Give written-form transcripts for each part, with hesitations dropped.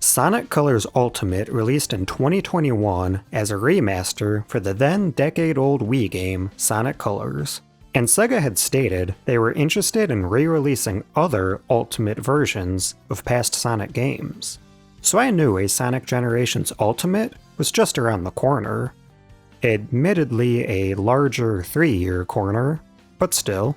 Sonic Colors Ultimate released in 2021 as a remaster for the then decade-old Wii game Sonic Colors, and Sega had stated they were interested in re-releasing other Ultimate versions of past Sonic games. So I knew a Sonic Generations Ultimate was just around the corner. Admittedly a larger 3-year corner, but still.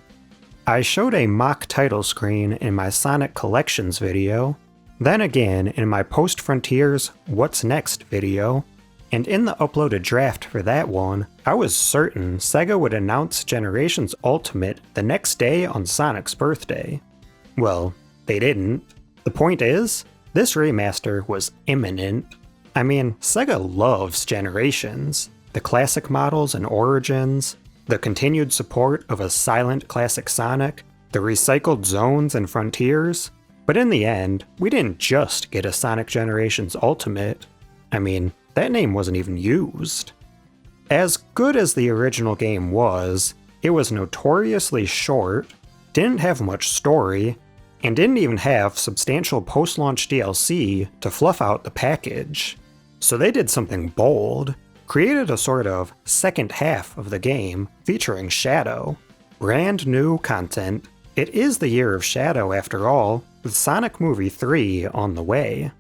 I showed a mock title screen in my Sonic Collections video, then again in my Post-Frontiers What's Next video, and in the uploaded draft for that one, I was certain Sega would announce Generations Ultimate the next day on Sonic's birthday. Well, they didn't. The point is, this remaster was imminent. I mean, Sega loves Generations, the classic models and origins, the continued support of a silent classic Sonic, the recycled zones and frontiers. But in the end, we didn't just get a Sonic Generations Ultimate. I mean, that name wasn't even used. As good as the original game was, it was notoriously short, didn't have much story, and didn't even have substantial post-launch DLC to fluff out the package. So they did something bold, created a sort of second half of the game featuring Shadow. Brand new content. It is the year of Shadow after all, with Sonic Movie 3 on the way.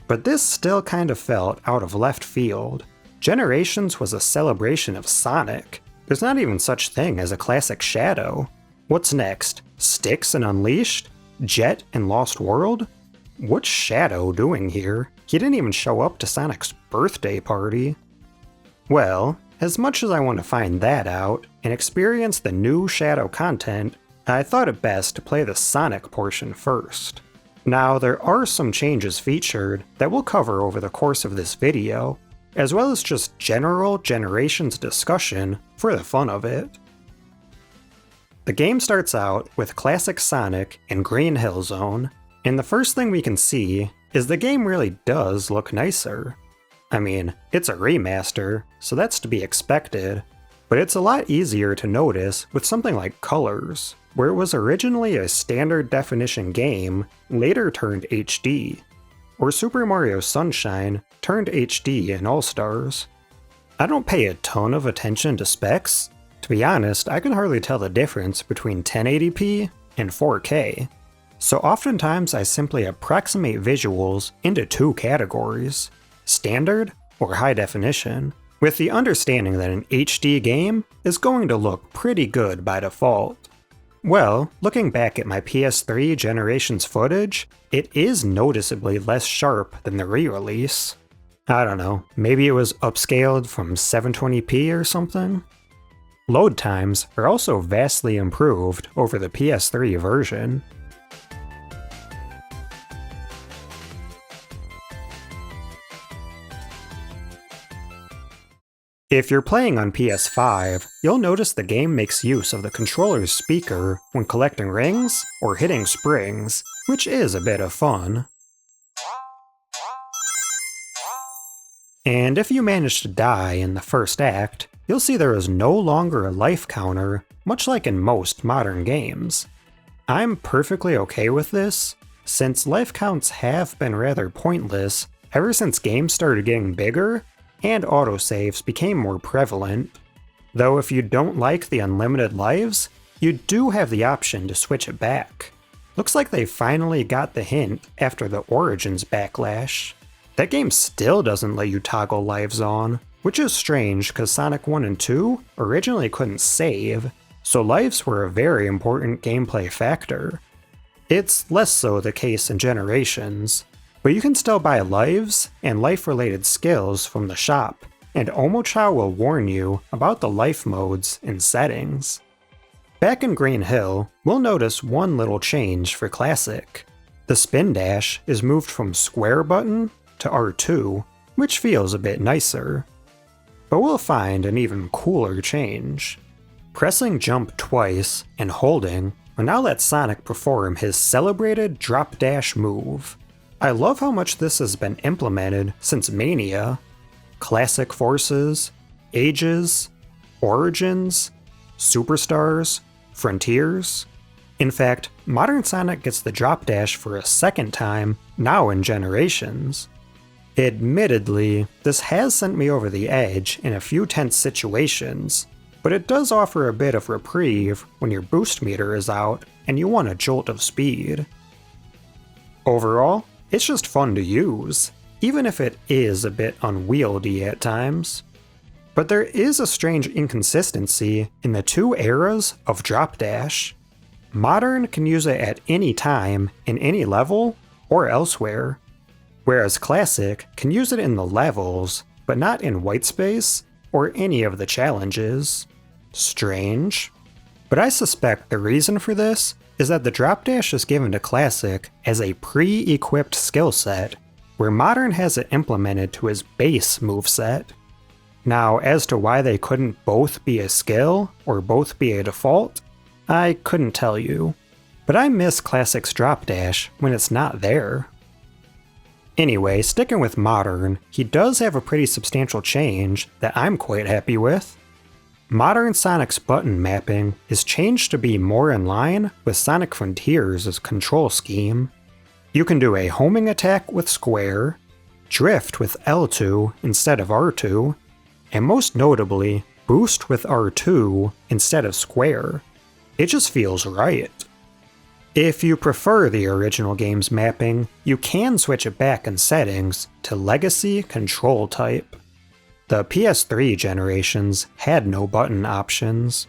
But this still kind of felt out of left field. Generations was a celebration of Sonic. There's not even such thing as a classic Shadow. What's next? Styx and Unleashed? Jet and Lost World? What's Shadow doing here? He didn't even show up to Sonic's birthday party. Well, as much as I want to find that out and experience the new Shadow content, I thought it best to play the Sonic portion first. Now, there are some changes featured that we'll cover over the course of this video, as well as just general Generations discussion for the fun of it. The game starts out with classic Sonic in Green Hill Zone, and the first thing we can see is the game really does look nicer. I mean, it's a remaster, so that's to be expected, but it's a lot easier to notice with something like Colors, where it was originally a standard definition game, later turned HD, or Super Mario Sunshine turned HD in All-Stars. I don't pay a ton of attention to specs. To be honest, I can hardly tell the difference between 1080p and 4K, so oftentimes I simply approximate visuals into two categories, standard or high definition, with the understanding that an HD game is going to look pretty good by default. Well, looking back at my PS3 Generations footage, it is noticeably less sharp than the re-release. I don't know, maybe it was upscaled from 720p or something? Load times are also vastly improved over the PS3 version. If you're playing on PS5, you'll notice the game makes use of the controller's speaker when collecting rings or hitting springs, which is a bit of fun. And if you manage to die in the first act, you'll see there is no longer a life counter, much like in most modern games. I'm perfectly okay with this, since life counts have been rather pointless ever since games started getting bigger and autosaves became more prevalent. Though if you don't like the unlimited lives, you do have the option to switch it back. Looks like they finally got the hint after the Origins backlash. That game still doesn't let you toggle lives on, which is strange because Sonic 1 and 2 originally couldn't save, so lives were a very important gameplay factor. It's less so the case in Generations, but you can still buy lives and life-related skills from the shop, and Chao will warn you about the life modes and settings. Back in Green Hill, we'll notice one little change for Classic. The spin dash is moved from square button to R2, which feels a bit nicer. But we'll find an even cooler change. Pressing jump twice and holding will now let Sonic perform his celebrated Dropdash move. I love how much this has been implemented since Mania. Classic Forces, Ages, Origins, Superstars, Frontiers. In fact, modern Sonic gets the Dropdash for a second time, now in Generations. Admittedly, this has sent me over the edge in a few tense situations, but it does offer a bit of reprieve when your boost meter is out and you want a jolt of speed. Overall, it's just fun to use, even if it is a bit unwieldy at times. But there is a strange inconsistency in the two eras of Dropdash. Modern can use it at any time, in any level, or elsewhere, whereas Classic can use it in the levels, but not in whitespace or any of the challenges. Strange. But I suspect the reason for this is that the Dropdash is given to Classic as a pre-equipped skill set, where Modern has it implemented to his base moveset. Now, as to why they couldn't both be a skill, or both be a default, I couldn't tell you. But I miss Classic's Dropdash when it's not there. Anyway, sticking with Modern, he does have a pretty substantial change that I'm quite happy with. Modern Sonic's button mapping is changed to be more in line with Sonic Frontiers' control scheme. You can do a homing attack with square, drift with L2 instead of R2, and most notably, boost with R2 instead of square. It just feels right. If you prefer the original game's mapping, you can switch it back in settings to Legacy Control Type. The PS3 generations had no button options.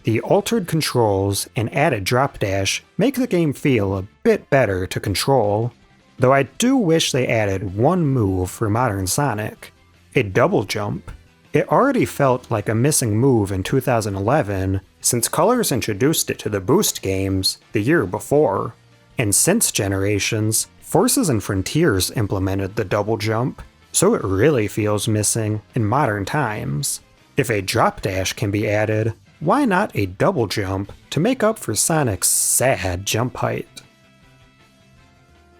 The altered controls and added Dropdash make the game feel a bit better to control, though I do wish they added one move for modern Sonic, a double jump. It already felt like a missing move in 2011, since Colors introduced it to the Boost games the year before, and since Generations, Forces and Frontiers implemented the double jump, so it really feels missing in modern times. If a Dropdash can be added, why not a double jump to make up for Sonic's sad jump height?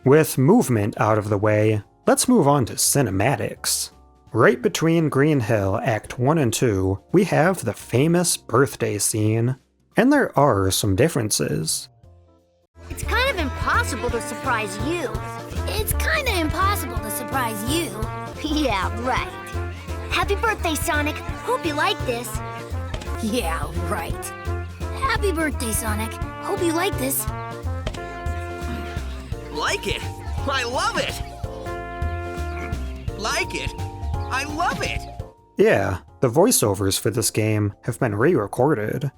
With movement out of the way, let's move on to cinematics. Right between Green Hill Act 1 and 2, we have the famous birthday scene, and there are some differences. It's kind of impossible to surprise you. It's kinda impossible to surprise you. Yeah, right. Happy birthday, Sonic. Hope you like this. Yeah, right. Happy birthday, Sonic. Hope you like this. Like it? I love it! Like it? I love it! Yeah, the voiceovers for this game have been re-recorded.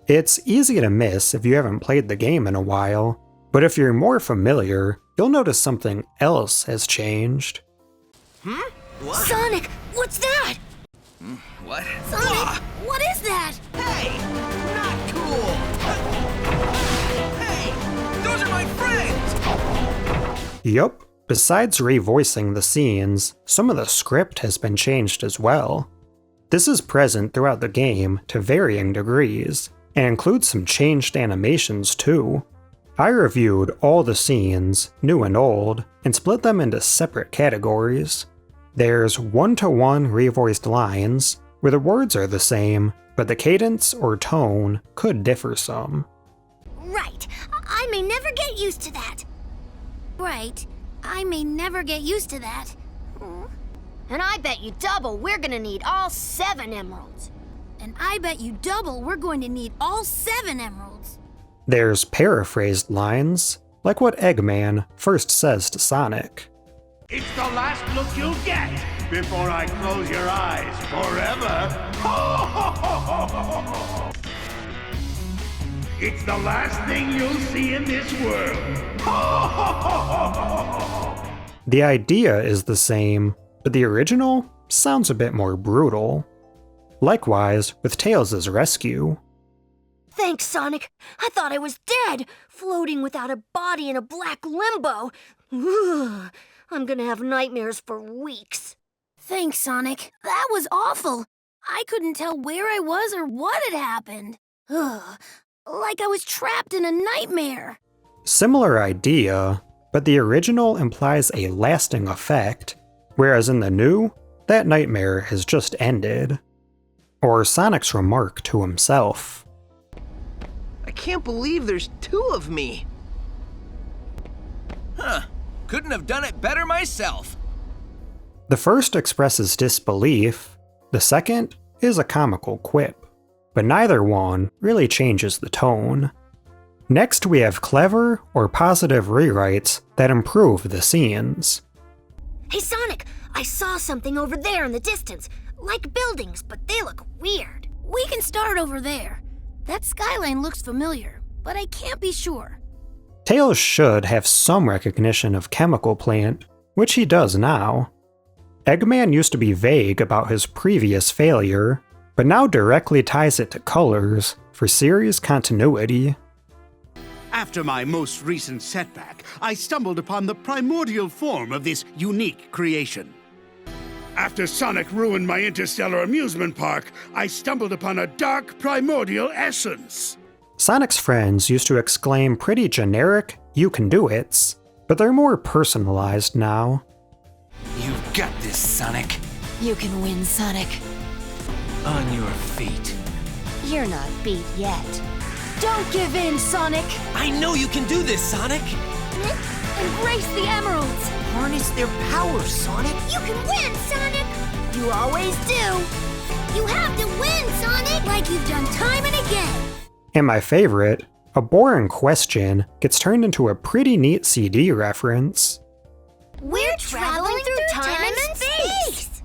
It's easy to miss if you haven't played the game in a while, but if you're more familiar, you'll notice something else has changed. What? Sonic, what's that? What? Sonic, what is that? Hey! Not cool! Hey! Those are my friends! Yup. Besides revoicing the scenes, some of the script has been changed as well. This is present throughout the game to varying degrees, and includes some changed animations too. I reviewed all the scenes, new and old, and split them into separate categories. There's one-to-one revoiced lines, where the words are the same, but the cadence or tone could differ some. Right. I may never get used to that. Right. I may never get used to that. And I bet you double we're gonna need all 7 emeralds. And I bet you double we're going to need all 7 emeralds. There's paraphrased lines, like what Eggman first says to Sonic. It's the last look you'll get before I close your eyes forever. It's the last thing you'll see in this world. The idea is the same, but the original sounds a bit more brutal. Likewise with Tails' rescue. Thanks, Sonic. I thought I was dead, floating without a body in a black limbo. Ugh, I'm gonna have nightmares for weeks. Thanks, Sonic. That was awful. I couldn't tell where I was or what had happened. Ugh, like I was trapped in a nightmare. Similar idea, but the original implies a lasting effect, whereas in the new, that nightmare has just ended. Or Sonic's remark to himself. I can't believe there's 2 of me. Huh. Couldn't have done it better myself. The first expresses disbelief, the second is a comical quip, but neither one really changes the tone. Next we have clever or positive rewrites that improve the scenes. Hey Sonic, I saw something over there in the distance. Like buildings, but they look weird. We can start over there. That skyline looks familiar, but I can't be sure. Tails should have some recognition of chemical plant, which he does now. Eggman used to be vague about his previous failure, but now directly ties it to colors for series continuity. After my most recent setback, I stumbled upon the primordial form of this unique creation. After Sonic ruined my interstellar amusement park, I stumbled upon a dark primordial essence. Sonic's friends used to exclaim pretty generic, "You can do it's," but they're more personalized now. You've got this, Sonic. You can win, Sonic. On your feet. You're not beat yet. Don't give in, Sonic! I know you can do this, Sonic. Embrace the emeralds! Harness their power, Sonic. You can win, Sonic! You always do! You have to win, Sonic! Like you've done time and again! And my favorite, a boring question gets turned into a pretty neat CD reference. We're traveling through time and space!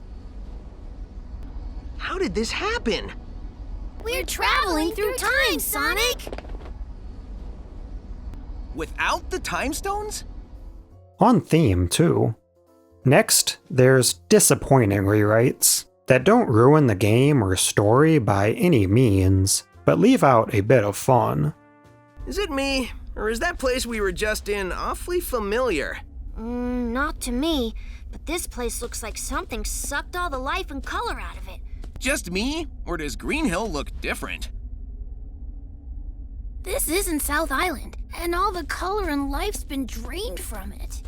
How did this happen? We're traveling through time, Sonic! Without the time stones? On theme, too. Next, there's disappointing rewrites that don't ruin the game or story by any means, but leave out a bit of fun. Is it me, or is that place we were just in awfully familiar? Not to me, but this place looks like something sucked all the life and color out of it. Just me? Or does Green Hill look different? This isn't South Island, and all the color and life's been drained from it.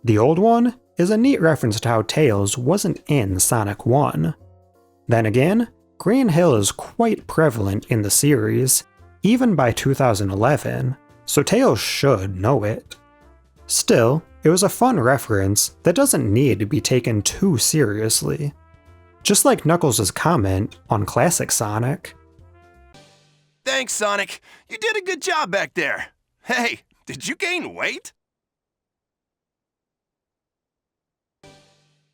The old one is a neat reference to how Tails wasn't in Sonic 1. Then again, Green Hill is quite prevalent in the series, even by 2011, so Tails should know it. Still, it was a fun reference that doesn't need to be taken too seriously. Just like Knuckles' comment on Classic Sonic. Thanks, Sonic. You did a good job back there. Hey, did you gain weight?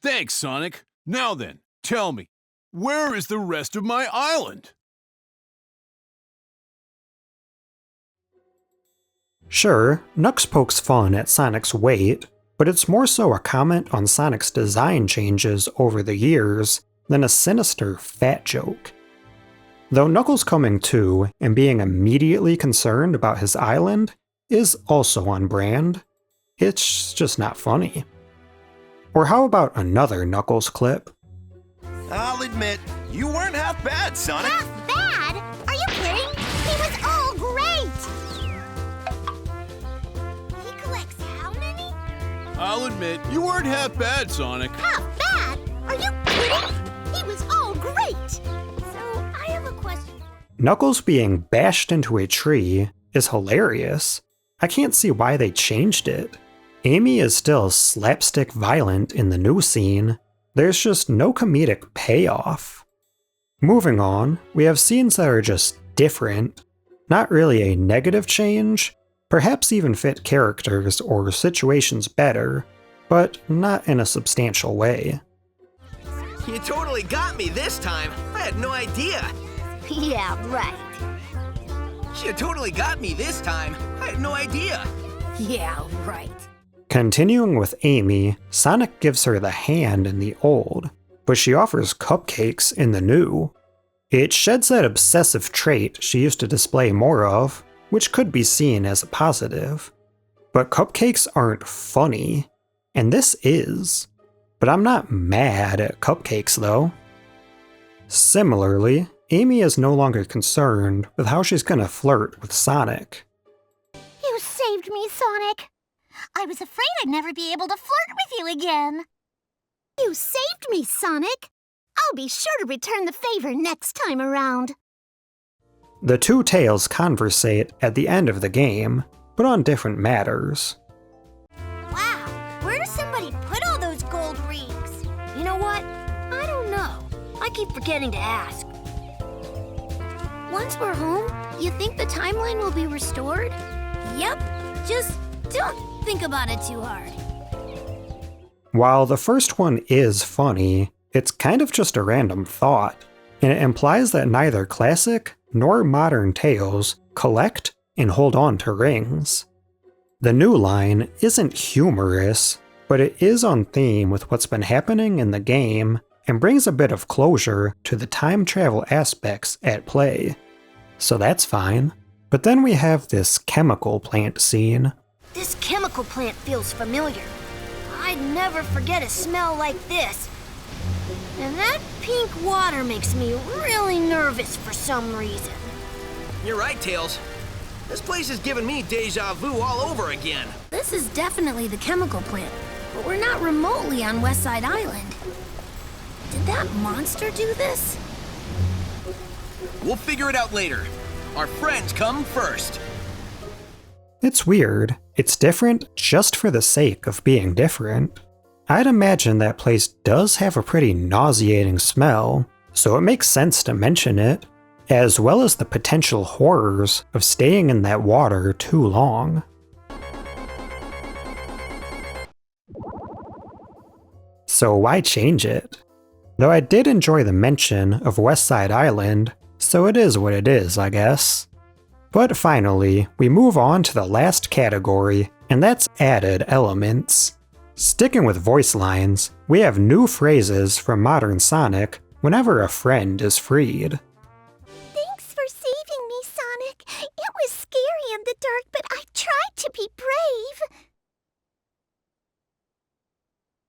Thanks, Sonic. Now then, tell me, where is the rest of my island? Sure, Knux pokes fun at Sonic's weight, but it's more so a comment on Sonic's design changes over the years than a sinister fat joke. Though Knuckles coming to and being immediately concerned about his island is also on brand, it's just not funny. Or how about another Knuckles clip? I'll admit, you weren't half bad, Sonic. Half bad? Are you kidding? He was all great! He collects how many? I'll admit, you weren't half bad, Sonic. Half bad? Are you kidding? He was all great! So, I have a question. Knuckles being bashed into a tree is hilarious. I can't see why they changed it. Amy is still slapstick violent in the new scene. There's just no comedic payoff. Moving on, we have scenes that are just different. Not really a negative change, perhaps even fit characters or situations better, but not in a substantial way. You totally got me this time. I had no idea. Yeah, right. You totally got me this time. I had no idea. Yeah, right. Continuing with Amy, Sonic gives her the hand in the old, but she offers cupcakes in the new. It sheds that obsessive trait she used to display more of, which could be seen as a positive. But cupcakes aren't funny, and this is. But I'm not mad at cupcakes though. Similarly, Amy is no longer concerned with how she's gonna flirt with Sonic. You saved me, Sonic. I was afraid I'd never be able to flirt with you again. You saved me, Sonic. I'll be sure to return the favor next time around. The two tails conversate at the end of the game, but on different matters. Wow, where does somebody put all those gold rings? You know what? I don't know. I keep forgetting to ask. Once we're home, you think the timeline will be restored? Yep, just don't think about it too hard. While the first one is funny, it's kind of just a random thought, and it implies that neither classic nor modern tales collect and hold on to rings. The new line isn't humorous, but it is on theme with what's been happening in the game and brings a bit of closure to the time travel aspects at play. So that's fine. But then we have this chemical plant scene. This chemical plant feels familiar. I'd never forget a smell like this. And that pink water makes me really nervous for some reason. You're right, Tails. This place is giving me deja vu all over again. This is definitely the chemical plant, but we're not remotely on West Side Island. Did that monster do this? We'll figure it out later. Our friends come first. It's weird. It's different just for the sake of being different. I'd imagine that place does have a pretty nauseating smell, so it makes sense to mention it, as well as the potential horrors of staying in that water too long. So why change it? Though I did enjoy the mention of West Side Island, so it is what it is, I guess. But finally, we move on to the last category, and that's added elements. Sticking with voice lines, we have new phrases from modern Sonic whenever a friend is freed. Thanks for saving me, Sonic. It was scary in the dark, but I tried to be brave.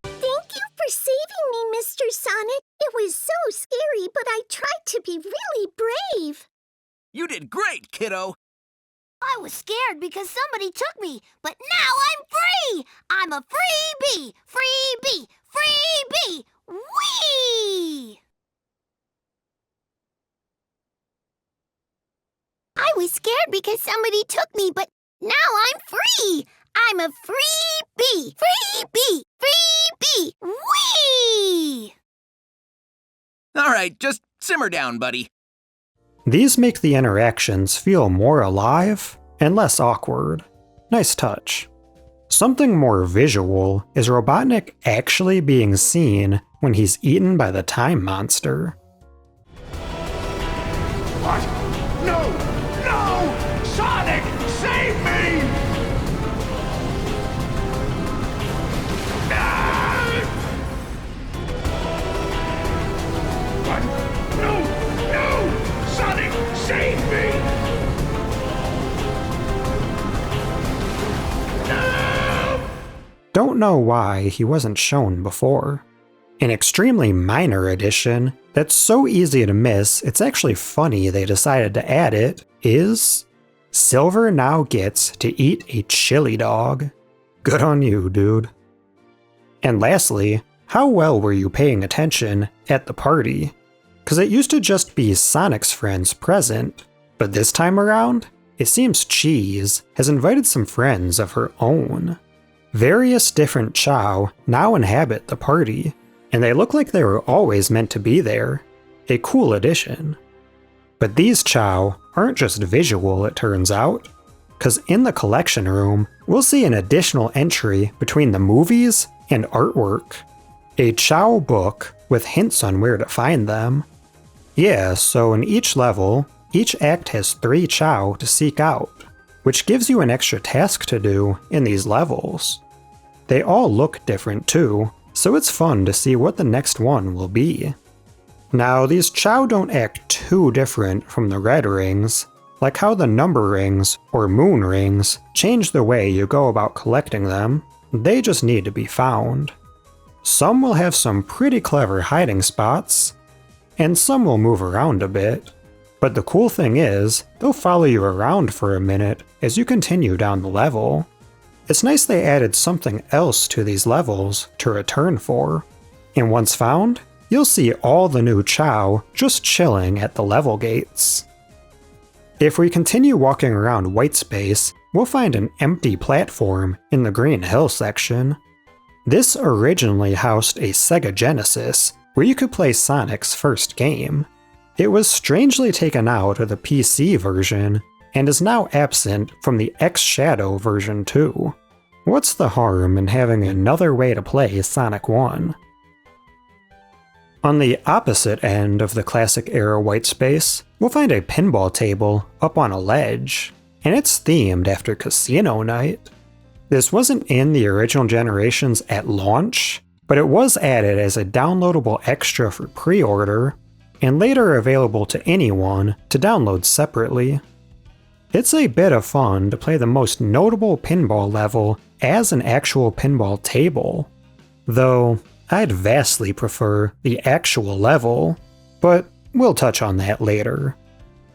Thank you for saving me, Mr. Sonic. It was so scary, but I tried to be really brave. You did great, kiddo. I was scared because somebody took me, but now I'm free! I'm a freebie! Freebie! Freebie! Whee! I was scared because somebody took me, but now I'm free! I'm a freebie! Freebie! Freebie! Whee! All right, just simmer down, buddy. These make the interactions feel more alive and less awkward. Nice touch. Something more visual is Robotnik actually being seen when he's eaten by the time monster. What? No! No! Sonic, save me! What? No! No! Sonic, save me! No! Don't know why he wasn't shown before. An extremely minor addition that's so easy to miss it's actually funny they decided to add it is Silver now gets to eat a chili dog. Good on you, dude. And lastly, how well were you paying attention at the party? Cause it used to just be Sonic's friends present, but this time around, it seems Cheese has invited some friends of her own. Various different Chao now inhabit the party, and they look like they were always meant to be there. A cool addition. But these Chao aren't just visual, it turns out, cause in the collection room, we'll see an additional entry between the movies and artwork. A Chao book with hints on where to find them. Yeah, so in each level, each act has 3 Chao to seek out, which gives you an extra task to do in these levels. They all look different too, so it's fun to see what the next one will be. Now, these Chao don't act too different from the red rings, like how the number rings or moon rings change the way you go about collecting them. They just need to be found. Some will have some pretty clever hiding spots, and some will move around a bit. But the cool thing is, they'll follow you around for a minute as you continue down the level. It's nice they added something else to these levels to return for. And once found, you'll see all the new Chao just chilling at the level gates. If we continue walking around White Space, we'll find an empty platform in the Green Hill section. This originally housed a Sega Genesis, where you could play Sonic's first game. It was strangely taken out of the PC version, and is now absent from the X-Shadow version too. What's the harm in having another way to play Sonic 1? On the opposite end of the classic era white space, we'll find a pinball table up on a ledge, and it's themed after Casino Night. This wasn't in the original generations at launch, but it was added as a downloadable extra for pre-order, and later available to anyone to download separately. It's a bit of fun to play the most notable pinball level as an actual pinball table, though I'd vastly prefer the actual level, but we'll touch on that later.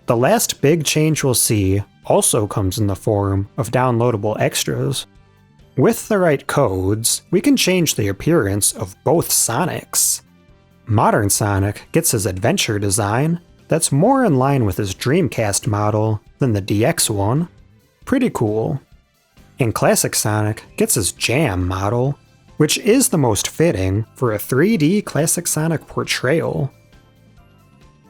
The last big change we'll see also comes in the form of downloadable extras. With the right codes, we can change the appearance of both Sonics. Modern Sonic gets his adventure design that's more in line with his Dreamcast model than the DX one. Pretty cool. And Classic Sonic gets his Jam model, which is the most fitting for a 3D Classic Sonic portrayal.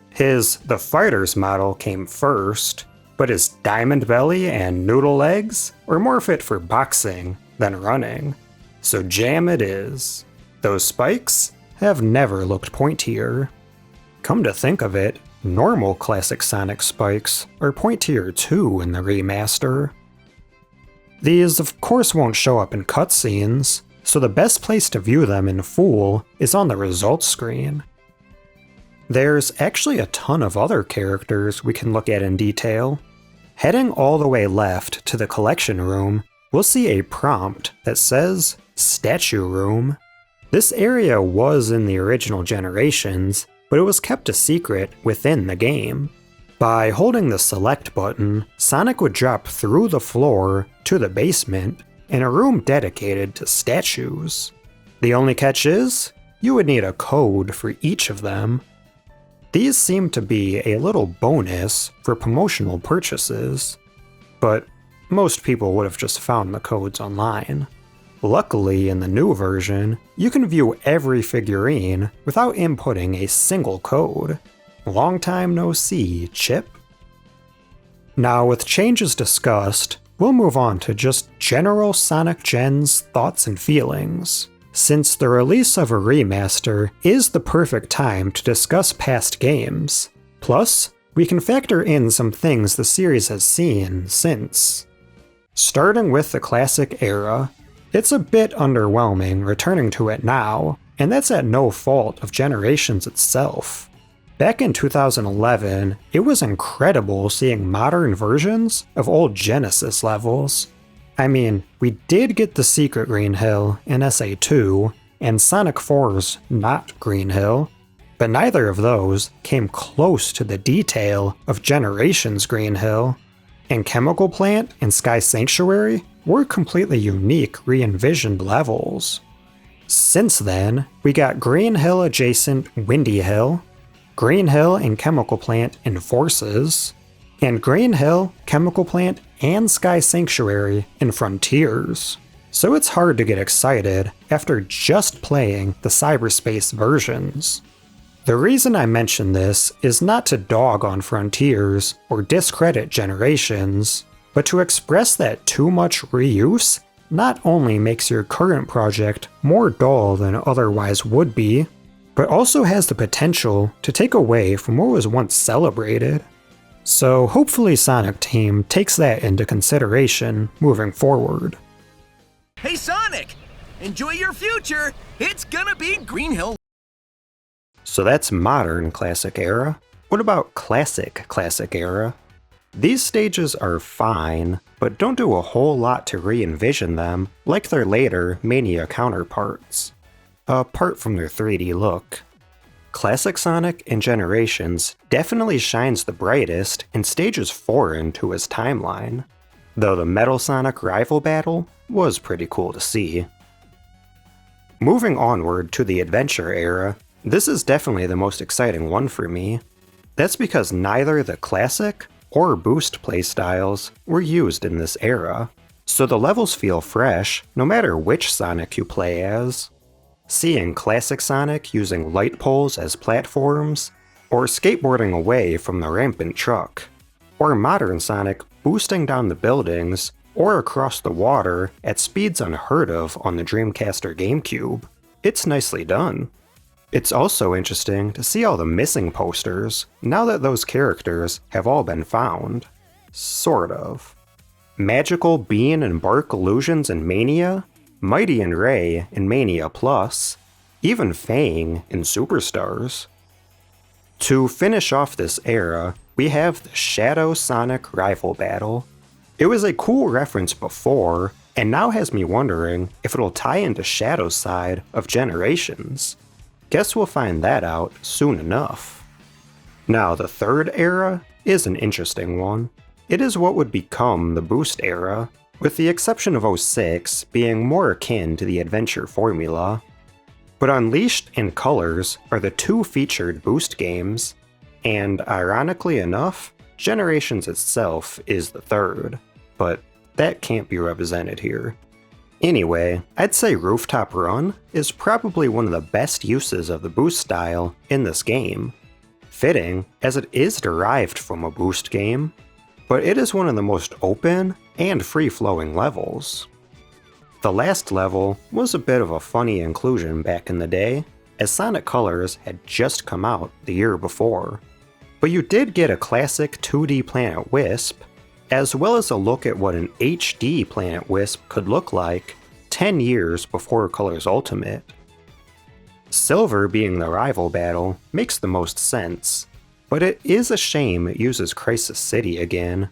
His The Fighters model came first, but his Diamond Belly and Noodle Legs are more fit for boxing than running, so Jam it is. Those spikes have never looked pointier. Come to think of it, normal Classic Sonic spikes are pointier too in the remaster. These of course won't show up in cutscenes, so the best place to view them in full is on the results screen. There's actually a ton of other characters we can look at in detail. Heading all the way left to the collection room, we'll see a prompt that says Statue Room. This area was in the original generations, but it was kept a secret within the game. By holding the select button, Sonic would drop through the floor to the basement in a room dedicated to statues. The only catch is, you would need a code for each of them. These seem to be a little bonus for promotional purchases, but most people would have just found the codes online. Luckily, in the new version, you can view every figurine without inputting a single code. Long time no see, Chip. Now, with changes discussed, we'll move on to just general Sonic Gen's thoughts and feelings, since the release of a remaster is the perfect time to discuss past games. Plus, we can factor in some things the series has seen since. Starting with the classic era, it's a bit underwhelming returning to it now, and that's at no fault of Generations itself. Back in 2011, it was incredible seeing modern versions of old Genesis levels. I mean, we did get the Secret Green Hill in SA2, and Sonic 4's Not Green Hill, but neither of those came close to the detail of Generations Green Hill, and Chemical Plant and Sky Sanctuary were completely unique re-envisioned levels. Since then, we got Green Hill adjacent Windy Hill, Green Hill and Chemical Plant in Forces, and Green Hill, Chemical Plant, and Sky Sanctuary in Frontiers. So it's hard to get excited after just playing the cyberspace versions. The reason I mention this is not to dog on Frontiers or discredit Generations, but to express that too much reuse not only makes your current project more dull than it otherwise would be, but also has the potential to take away from what was once celebrated. So hopefully Sonic Team takes that into consideration moving forward. Hey Sonic! Enjoy your future! It's gonna be Green Hill! So that's modern Classic Era. What about Classic Era? These stages are fine, but don't do a whole lot to re-envision them like their later Mania counterparts, apart from their 3D look. Classic Sonic in Generations definitely shines the brightest in stages foreign to his timeline, though the Metal Sonic rival battle was pretty cool to see. Moving onward to the Adventure Era, this is definitely the most exciting one for me. That's because neither the Classic or boost playstyles were used in this era, so the levels feel fresh no matter which Sonic you play as. Seeing classic Sonic using light poles as platforms, or skateboarding away from the rampant truck, or modern Sonic boosting down the buildings or across the water at speeds unheard of on the Dreamcast or GameCube. It's nicely done. It's also interesting to see all the missing posters now that those characters have all been found. Sort of. Magical Bean and Bark illusions in Mania, Mighty and Ray in Mania Plus, even Fang in Superstars. To finish off this era, we have the Shadow Sonic Rival Battle. It was a cool reference before, and now has me wondering if it'll tie into Shadow's side of Generations. Guess we'll find that out soon enough. Now, the third era is an interesting one. It is what would become the Boost era, with the exception of 06 being more akin to the adventure formula. But Unleashed and Colors are the two featured Boost games, and ironically enough, Generations itself is the third, but that can't be represented here. Anyway, I'd say Rooftop Run is probably one of the best uses of the Boost style in this game. Fitting, as it is derived from a Boost game, but it is one of the most open and free-flowing levels. The last level was a bit of a funny inclusion back in the day, as Sonic Colors had just come out the year before. But you did get a classic 2D Planet Wisp, as well as a look at what an HD Planet Wisp could look like 10 years before Colors Ultimate. Silver being the rival battle makes the most sense, but it is a shame it uses Crisis City again.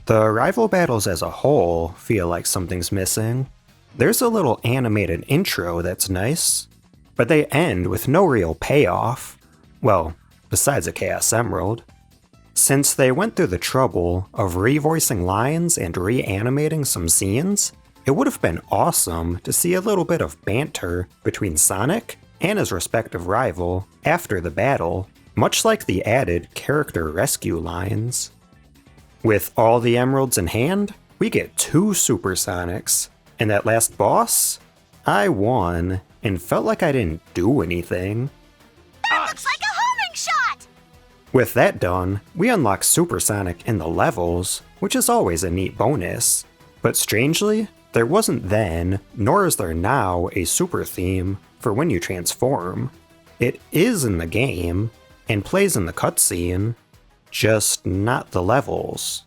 The rival battles as a whole feel like something's missing. There's a little animated intro that's nice, but they end with no real payoff. Well, besides a Chaos Emerald. Since they went through the trouble of revoicing lines and reanimating some scenes, it would have been awesome to see a little bit of banter between Sonic and his respective rival after the battle, much like the added character rescue lines. With all the emeralds in hand, we get 2 Super Sonics, and that last boss? I won, and felt like I didn't do anything. That looks like a homing shot! With that done, we unlock Supersonic in the levels, which is always a neat bonus. But strangely, there wasn't then, nor is there now, a super theme for when you transform. It is in the game, and plays in the cutscene, just not the levels.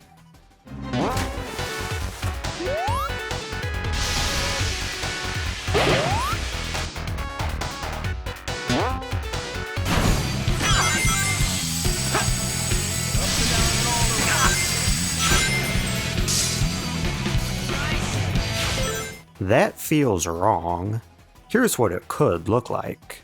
That feels wrong. Here's what it could look like.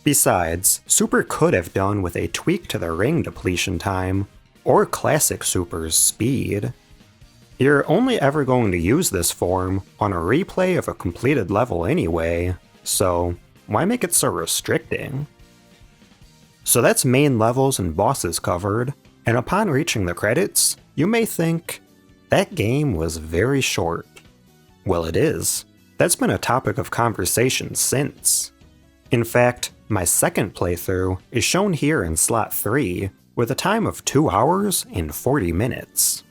Besides, Super could have done with a tweak to the ring depletion time, or Classic Super's speed. You're only ever going to use this form on a replay of a completed level anyway, so why make it so restricting? So that's main levels and bosses covered, and upon reaching the credits, you may think, that game was very short. Well, it is. That's been a topic of conversation since. In fact, my second playthrough is shown here in slot 3, with a time of 2 hours and 40 minutes.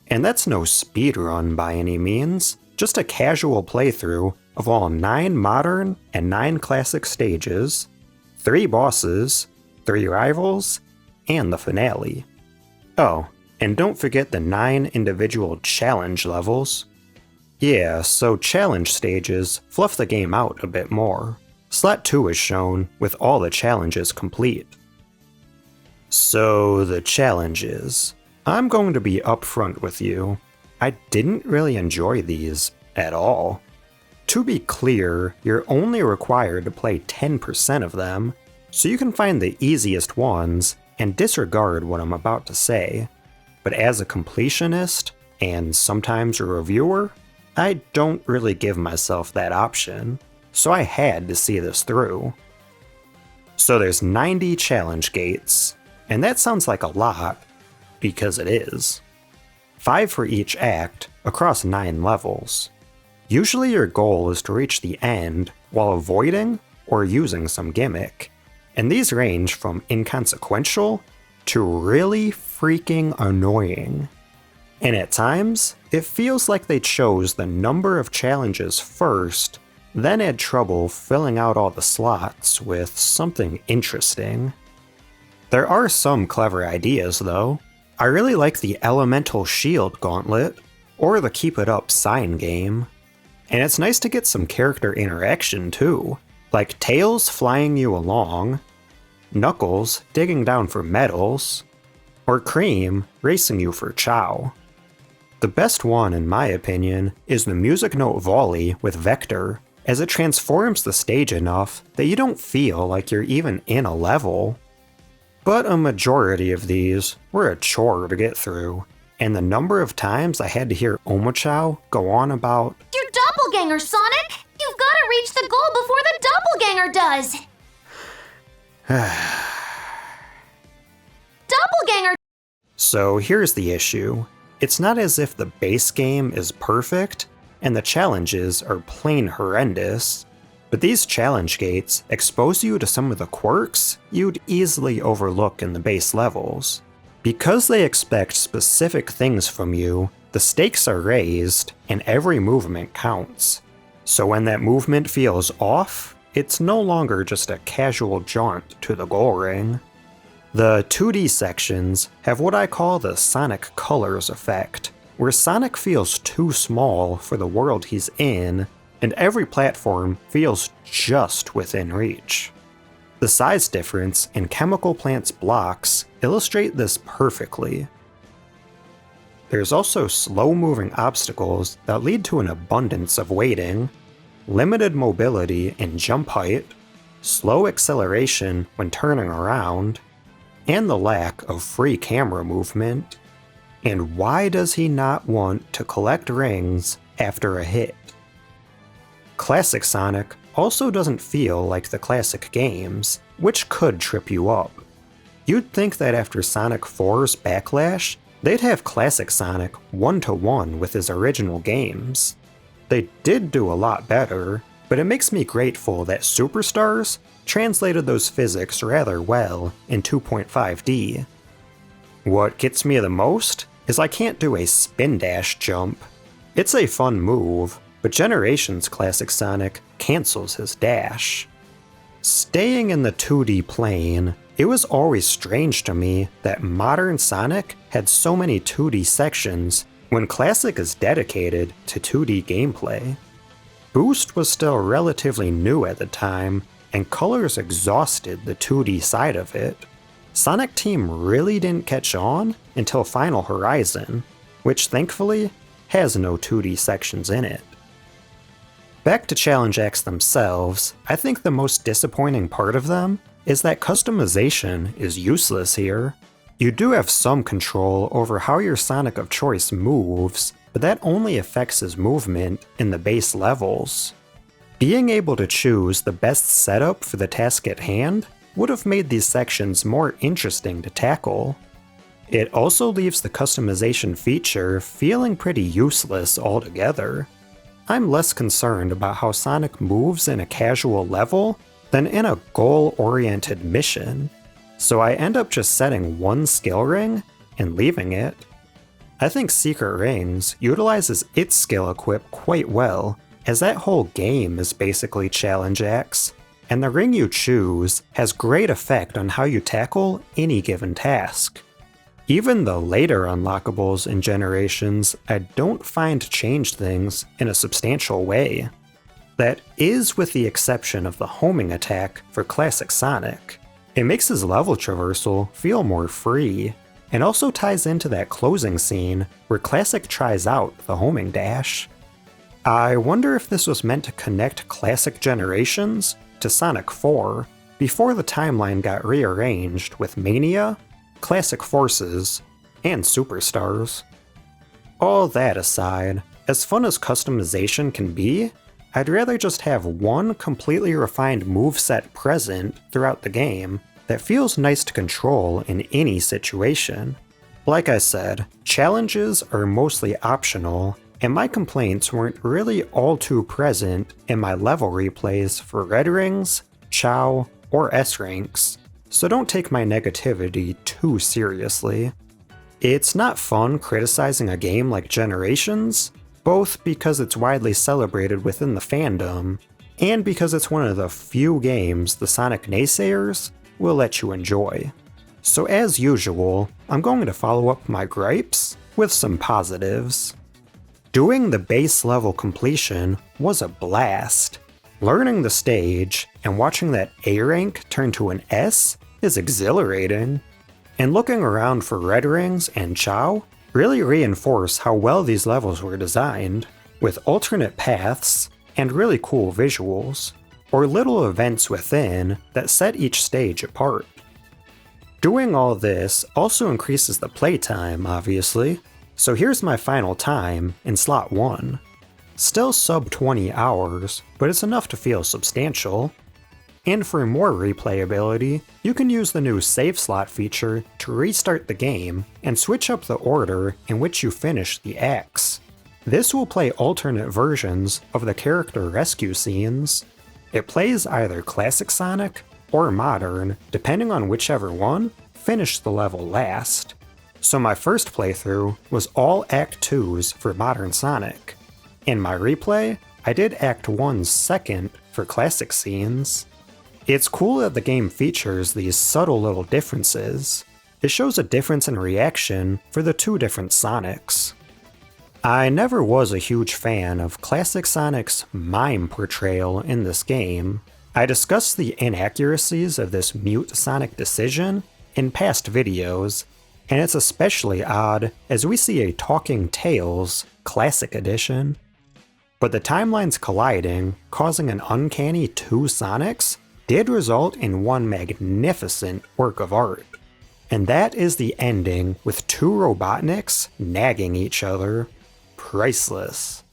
And that's no speedrun by any means, just a casual playthrough of all 9 modern and 9 classic stages, 3 bosses, 3 rivals, and the finale. Oh, and don't forget the 9 individual challenge levels. Yeah, so challenge stages fluff the game out a bit more. Slot 2 is shown with all the challenges complete. So the challenges. I'm going to be upfront with you. I didn't really enjoy these at all. To be clear, you're only required to play 10% of them, so you can find the easiest ones and disregard what I'm about to say. But as a completionist, and sometimes a reviewer, I don't really give myself that option, so I had to see this through. So there's 90 challenge gates, and that sounds like a lot, because it is. 5 for each act, across 9 levels. Usually your goal is to reach the end while avoiding or using some gimmick, and these range from inconsequential to really freaking annoying. And at times, it feels like they chose the number of challenges first, then had trouble filling out all the slots with something interesting. There are some clever ideas though. I really like the Elemental Shield Gauntlet, or the Keep It Up sign game. And it's nice to get some character interaction too, like Tails flying you along, Knuckles digging down for medals, or Cream racing you for Chao. The best one, in my opinion, is the Music Note Volley with Vector, as it transforms the stage enough that you don't feel like you're even in a level. But a majority of these were a chore to get through, and the number of times I had to hear Omochao go on about, Your doppelganger, Sonic! You've got to reach the goal before the doppelganger does! Doppelganger! So here's the issue. It's not as if the base game is perfect, and the challenges are plain horrendous, but these challenge gates expose you to some of the quirks you'd easily overlook in the base levels. Because they expect specific things from you, the stakes are raised, and every movement counts. So when that movement feels off, it's no longer just a casual jaunt to the goal ring. The 2D sections have what I call the Sonic Colors effect, where Sonic feels too small for the world he's in, and every platform feels just within reach. The size difference in Chemical Plant's blocks illustrate this perfectly. There's also slow-moving obstacles that lead to an abundance of waiting, limited mobility and jump height, slow acceleration when turning around, and the lack of free camera movement. And why does he not want to collect rings after a hit? Classic Sonic also doesn't feel like the classic games, which could trip you up. You'd think that after Sonic 4's backlash, they'd have Classic Sonic one-to-one with his original games. They did do a lot better, but it makes me grateful that Superstars translated those physics rather well in 2.5D. What gets me the most is I can't do a spin dash jump. It's a fun move, but Generations Classic Sonic cancels his dash. Staying in the 2D plane, it was always strange to me that modern Sonic had so many 2D sections when Classic is dedicated to 2D gameplay. Boost was still relatively new at the time, and Colors exhausted the 2D side of it. Sonic Team really didn't catch on until Final Horizon, which thankfully has no 2D sections in it. Back to challenge acts themselves, I think the most disappointing part of them is that customization is useless here. You do have some control over how your Sonic of choice moves, but that only affects his movement in the base levels. Being able to choose the best setup for the task at hand would have made these sections more interesting to tackle. It also leaves the customization feature feeling pretty useless altogether. I'm less concerned about how Sonic moves in a casual level than in a goal-oriented mission, so I end up just setting one skill ring and leaving it. I think Secret Rings utilizes its skill equip quite well, as that whole game is basically challenge acts, and the ring you choose has great effect on how you tackle any given task. Even the later unlockables in Generations I don't find change things in a substantial way. That is with the exception of the homing attack for Classic Sonic. It makes his level traversal feel more free. and also ties into that closing scene where Classic tries out the homing dash. I wonder if this was meant to connect Classic Generations to Sonic 4 before the timeline got rearranged with Mania, Classic Forces, and Superstars. All that aside, as fun as customization can be, I'd rather just have one completely refined moveset present throughout the game that feels nice to control in any situation. Like I said, challenges are mostly optional, and my complaints weren't really all too present in my level replays for Red Rings, Chao, or S ranks, so don't take my negativity too seriously. It's not fun criticizing a game like Generations, both because it's widely celebrated within the fandom, and because it's one of the few games the Sonic naysayers will let you enjoy. So as usual, I'm going to follow up my gripes with some positives. Doing the base level completion was a blast. Learning the stage and watching that A rank turn to an S is exhilarating. And looking around for Red Rings and Chao really reinforce how well these levels were designed, with alternate paths and really cool visuals, or little events within that set each stage apart. Doing all this also increases the playtime, obviously, so here's my final time in slot 1. Still sub 20 hours, but it's enough to feel substantial. And for more replayability, you can use the new save slot feature to restart the game and switch up the order in which you finish the acts. This will play alternate versions of the character rescue scenes. It plays either Classic Sonic or Modern, depending on whichever one finished the level last. So my first playthrough was all Act 2s for Modern Sonic. In my replay, I did Act 1's second for Classic scenes. It's cool that the game features these subtle little differences. It shows a difference in reaction for the two different Sonics. I never was a huge fan of Classic Sonic's mime portrayal in this game. I discussed the inaccuracies of this mute Sonic decision in past videos, and it's especially odd as we see a Talking Tails Classic Edition. But the timelines colliding, causing an uncanny two Sonics, did result in one magnificent work of art. And that is the ending with two Robotniks nagging each other. Priceless.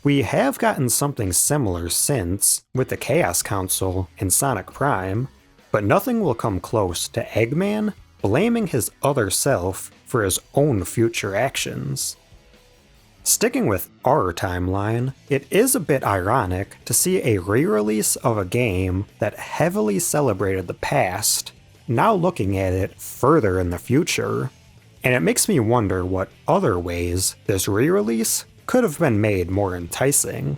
We have gotten something similar since, with the Chaos Council in Sonic Prime, but nothing will come close to Eggman blaming his other self for his own future actions. Sticking with our timeline, it is a bit ironic to see a re-release of a game that heavily celebrated the past, now looking at it further in the future, and it makes me wonder what other ways this re-release could have been made more enticing.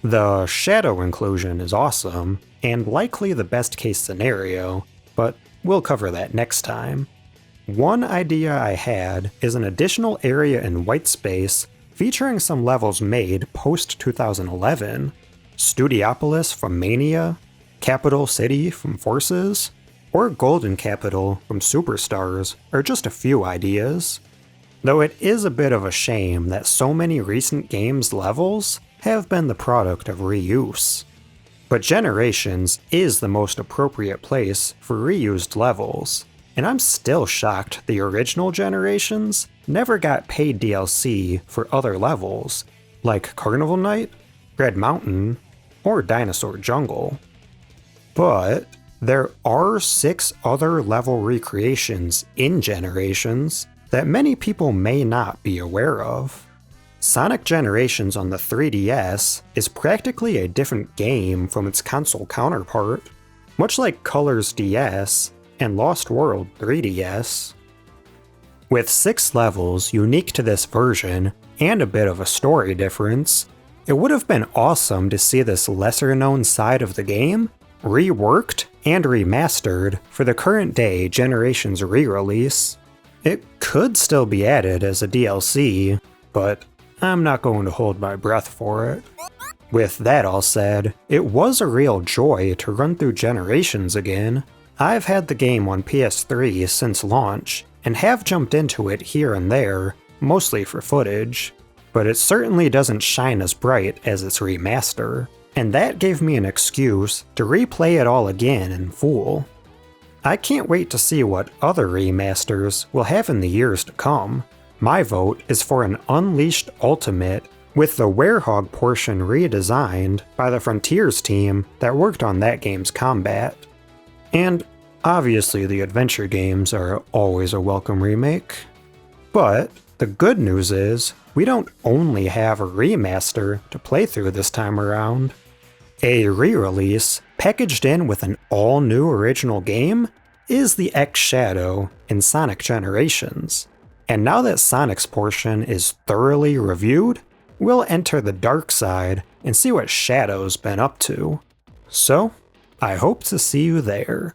The Shadow inclusion is awesome, and likely the best case scenario, but we'll cover that next time. One idea I had is an additional area in Whitespace featuring some levels made post-2011, Studiopolis from Mania, Capital City from Forces, or Golden Capital from Superstars are just a few ideas. Though it is a bit of a shame that so many recent games' levels have been the product of reuse. But Generations is the most appropriate place for reused levels, and I'm still shocked the original Generations never got paid DLC for other levels, like Carnival Night, Red Mountain, or Dinosaur Jungle. But there are 6 other level recreations in Generations that many people may not be aware of. Sonic Generations on the 3DS is practically a different game from its console counterpart, much like Colors DS and Lost World 3DS. With 6 levels unique to this version, and a bit of a story difference, it would have been awesome to see this lesser-known side of the game reworked and remastered for the current day Generations re-release. It could still be added as a DLC, but I'm not going to hold my breath for it. With that all said, it was a real joy to run through Generations again. I've had the game on PS3 since launch, and have jumped into it here and there, mostly for footage, but it certainly doesn't shine as bright as its remaster, and that gave me an excuse to replay it all again in full. I can't wait to see what other remasters we'll have in the years to come. My vote is for an Unleashed Ultimate, with the Werehog portion redesigned by the Frontiers team that worked on that game's combat. And obviously the adventure games are always a welcome remake. But the good news is, we don't only have a remaster to play through this time around. A re-release, packaged in with an all-new original game, is the X-Shadow in Sonic Generations. And now that Sonic's portion is thoroughly reviewed, we'll enter the dark side and see what Shadow's been up to. So, I hope to see you there.